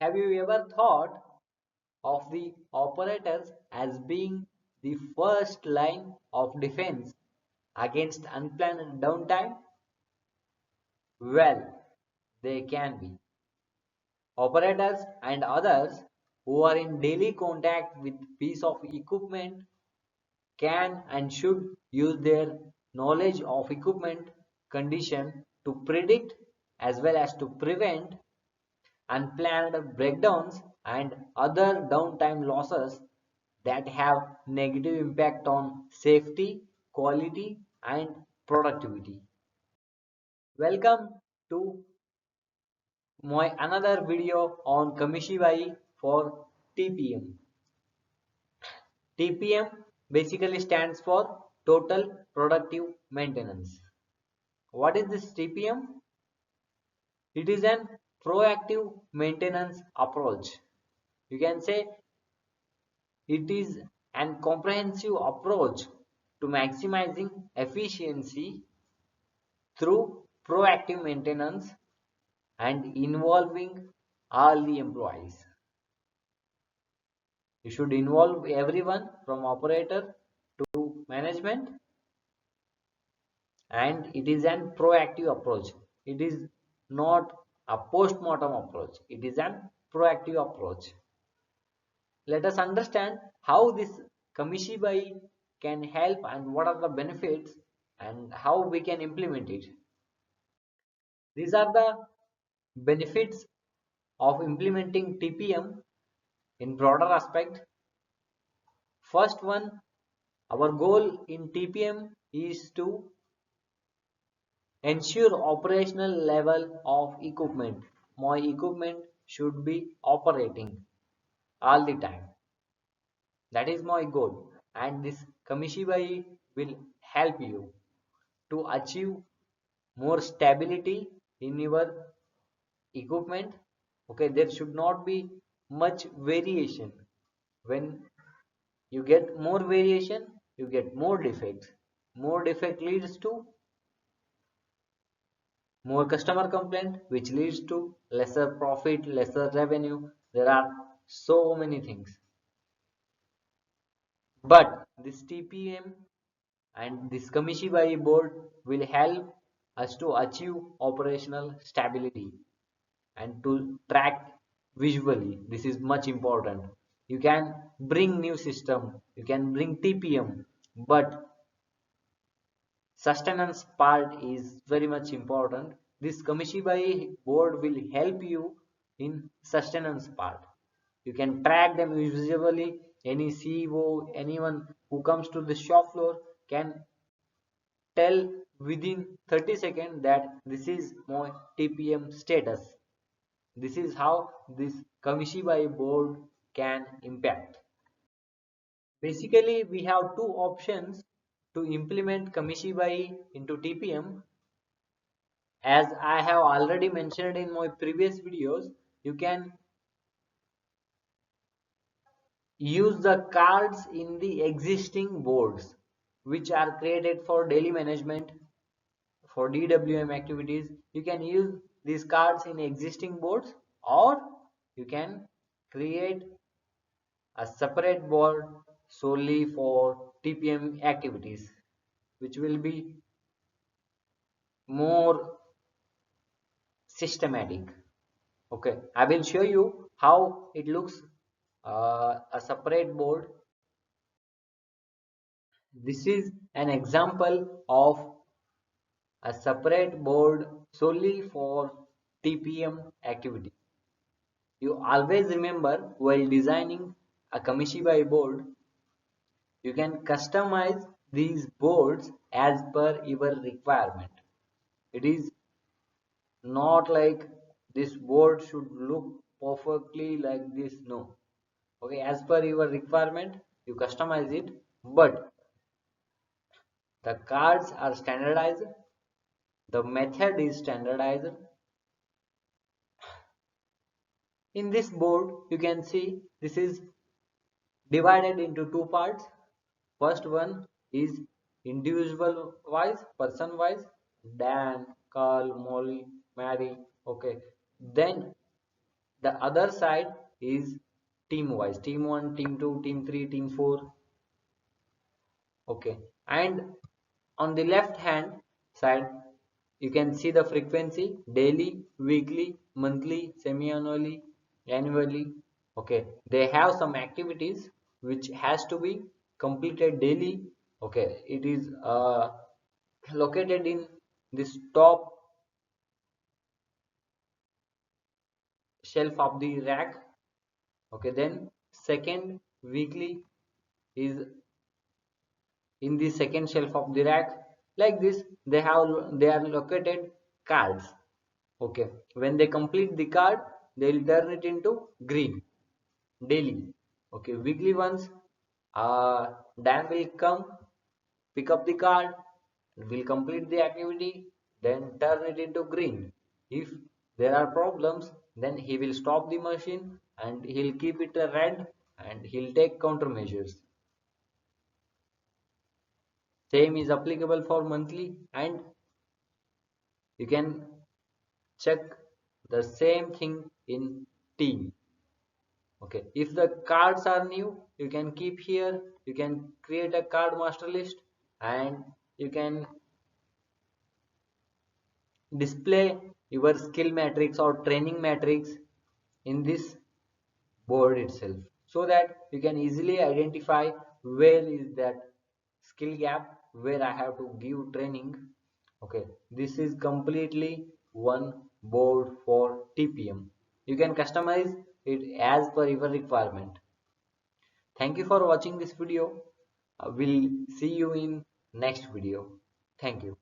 Have you ever thought of the operators as being the first line of defense against unplanned downtime? Well, they can be. Operators and others who are in daily contact with piece of equipment can and should use their knowledge of equipment condition to predict as well as to prevent unplanned breakdowns and other downtime losses that have negative impact on safety, quality and productivity. Welcome to my another video on Kamishibai for TPM. TPM basically stands for Total Productive Maintenance. What is this TPM? It is an proactive maintenance approach. You can say it is an comprehensive approach to maximizing efficiency through proactive maintenance and involving all the employees. You should involve everyone from operator to management, and it is an proactive approach. It is not a post-mortem approach. It is an proactive approach. Let us understand how this Kamishibai can help and what are the benefits and how we can implement it. These are the benefits of implementing TPM in broader aspect. First one, our goal in TPM is to ensure operational level of equipment. My equipment should be operating all the time. That is my goal, and this Kamishibai will help you to achieve more stability in your equipment. Okay, there should not be much variation. When you get more variation, you get more defects. More defect leads to more customer complaint, which leads to lesser profit, lesser revenue. There are so many things. But this TPM and this Kamishibai board will help us to achieve operational stability and to track visually. This is much important. You can bring new system, you can bring TPM, but sustenance part is very much important. This Kamishibai board will help you in sustenance part. You can track them visually. Any CEO, anyone who comes to the shop floor can tell within 30 seconds that this is my TPM status. This is how this Kamishibai board can impact. Basically, we have two options to implement Kamishibai into TPM. As I have already mentioned in my previous videos, you can use the cards in the existing boards which are created for daily management, for DWM activities. You can use these cards in existing boards, or you can create a separate board solely for TPM activities, which will be more systematic. Okay, I will show you how it looks, a separate board. This is an example of a separate board solely for TPM activity. You always remember, while designing a Kamishibai board, you can customize these boards as per your requirement. It is not like this board should look perfectly like this. No. Okay, as per your requirement, you customize it, but the cards are standardized, the method is standardized. In this board, you can see this is divided into two parts. First one is individual wise, person wise, Dan, Carl, Molly, Mary. Okay, then The other side is team wise, team 1, team 2, team 3, team 4. Okay, and on the left hand side you can see the frequency: daily, weekly, monthly, semi-annually, annually. Okay, they have some activities which has to be completed daily. Okay, it is located in this top shelf of the rack. Okay, then second, weekly, is in the second shelf of the rack. Like this, they are located cards. Okay, when they complete the card, they will turn it into green daily. Okay, weekly ones, Dan will come, pick up the card, will complete the activity, then turn it into green. If there are problems, then he will stop the machine and he'll keep it a red, and he'll take countermeasures. Same is applicable for monthly, and you can check the same thing in team. Okay, if the cards are new, you can keep here, you can create a card master list, and you can display your skill matrix or training matrix in this board itself, so that you can easily identify where is that skill gap, where I have to give training. Okay, this is completely one board for TPM. You can customize it as per your requirement. Thank you for watching this video. We'll see you in next video. Thank you.